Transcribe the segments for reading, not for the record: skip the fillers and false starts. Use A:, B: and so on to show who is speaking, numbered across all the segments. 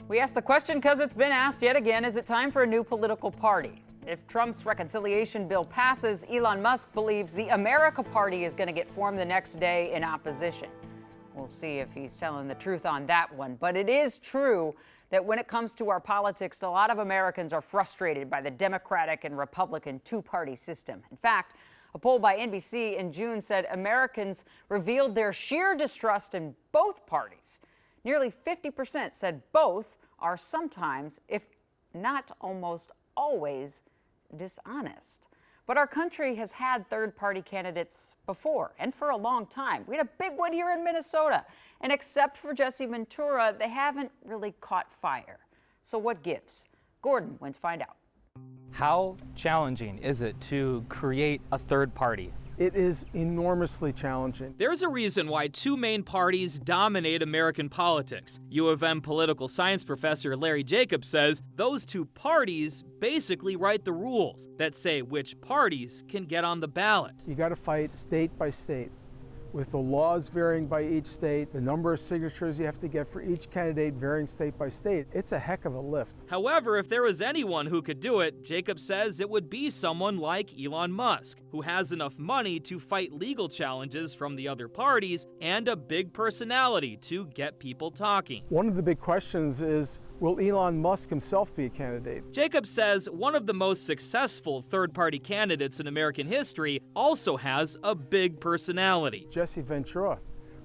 A: We asked the question because it's been asked yet again. Is it time for a new political party? If Trump's reconciliation bill passes, Elon Musk believes the America Party is going to get formed the next day in opposition. We'll see if he's telling the truth on that one. But it is true that when it comes to our politics, a lot of Americans are frustrated by the Democratic and Republican two-party system. In fact, a poll by NBC in June said Americans revealed their sheer distrust in both parties. Nearly 50% said both are sometimes, if not almost always, dishonest. But our country has had third-party candidates before, and for a long time. We had a big one here in Minnesota. And except for Jesse Ventura, they haven't really caught fire. So what gives? Gordon went to find out.
B: How challenging is it to create a third party?
C: It is enormously challenging.
D: There's a reason why two main parties dominate American politics. U of M political science professor Larry Jacobs says those two parties basically write the rules that say which parties can get on the ballot.
C: You got to fight state by state, with the laws varying by each state, the number of signatures you have to get for each candidate varying state by state. It's a heck of a lift.
D: However, if there was anyone who could do it, Jacob says it would be someone like Elon Musk, who has enough money to fight legal challenges from the other parties and a big personality to get people talking.
C: One of the big questions is, will Elon Musk himself be a candidate?
D: Jacob says one of the most successful third-party candidates in American history also has a big personality.
C: Jesse Ventura,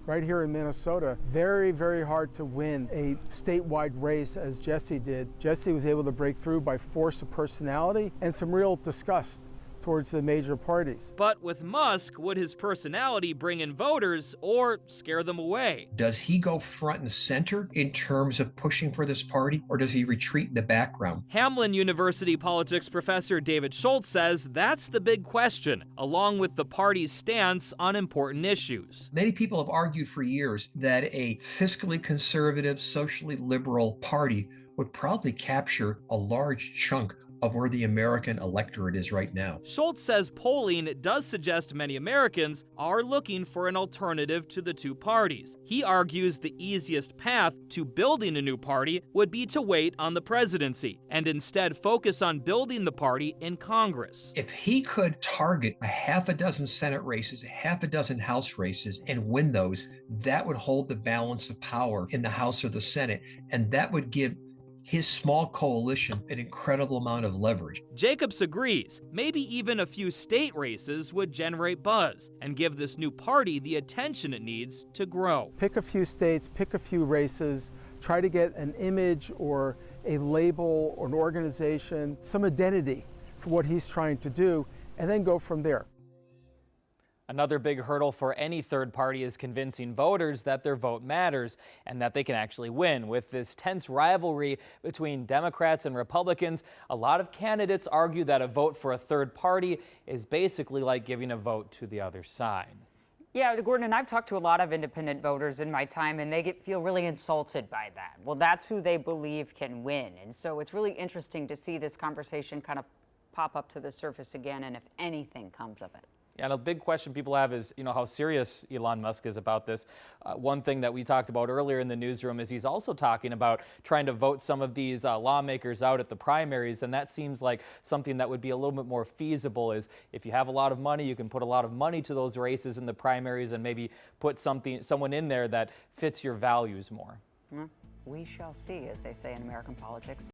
C: right here in Minnesota, very, very hard to win a statewide race as Jesse did. Jesse was able to break through by force of personality and some real disgust towards the major parties.
D: But with Musk, would his personality bring in voters or scare them away?
E: Does he go front and center in terms of pushing for this party, or does he retreat in the background?
D: Hamline University politics professor David Schultz says that's the big question, along with the party's stance on important issues.
E: Many people have argued for years that a fiscally conservative, socially liberal party would probably capture a large chunk of where the American electorate is right now.
D: Schultz says polling does suggest many Americans are looking for an alternative to the two parties. He argues the easiest path to building a new party would be to wait on the presidency and instead focus on building the party in Congress.
E: If he could target a half a dozen Senate races, a half a dozen House races, and win those, that would hold the balance of power in the House or the Senate, and that would give his small coalition an incredible amount of leverage.
D: Jacobs agrees. Maybe even a few state races would generate buzz and give this new party the attention it needs to grow.
C: Pick a few states, pick a few races, try to get an image or a label or an organization, some identity for what he's trying to do, and then go from there.
B: Another big hurdle for any third party is convincing voters that their vote matters and that they can actually win. With this tense rivalry between Democrats and Republicans, a lot of candidates argue that a vote for a third party is basically like giving a vote to the other side.
A: Yeah, Gordon, and I've talked to a lot of independent voters in my time, and they feel really insulted by that. Well, that's who they believe can win. And so it's really interesting to see this conversation kind of pop up to the surface again, and if anything comes of it.
B: And a big question people have is, how serious Elon Musk is about this. One thing that we talked about earlier in the newsroom is he's also talking about trying to vote some of these lawmakers out at the primaries, and that seems like something that would be a little bit more feasible. Is if you have a lot of money, you can put a lot of money to those races in the primaries and maybe put someone in there that fits your values more.
A: We shall see, as they say in American politics.